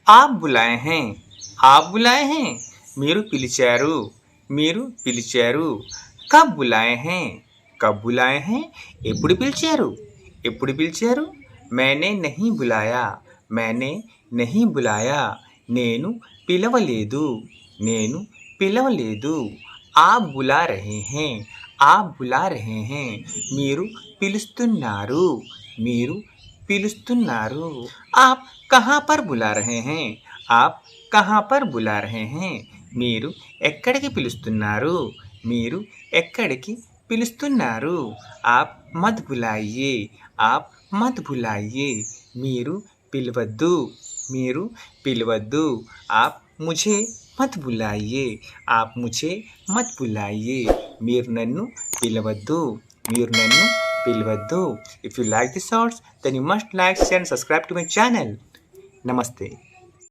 आप बुलाए हैं आप बुलाए हैं మీరు పిలిచారు మీరు పిలిచారు कब बुलाए हैं कब बुलाए हैं ఎప్పుడు పిలిచారు ఎప్పుడు పిలిచారు मैंने नहीं बुलाया मैंने नहीं बुलाया నేను పిలవలేదు నేను పిలవలేదు आप बुला रहे हैं आप बुला रहे हैं మీరు పిలుస్తున్నారు మీరు పిలుస్తున్నారు आप कहाँ पर बुला रहे हैं आप कहाँ पर बुला रहे हैं మీరు ఎక్కడికి పిలుస్తున్నారు మీరు ఎక్కడికి పిలుస్తున్నారు आप मत बुलाइए आप मत बुलाइए మీరు పిలవద్దు మీరు పిలవద్దు आप मुझे मत बुलाइए आप मुझे मत बुलाइए మీరు నన్ను పిలవద్దు మీరు నన్ను పిలవద్దు If you like these thoughts, then you must like, share and subscribe to my channel. Namaste.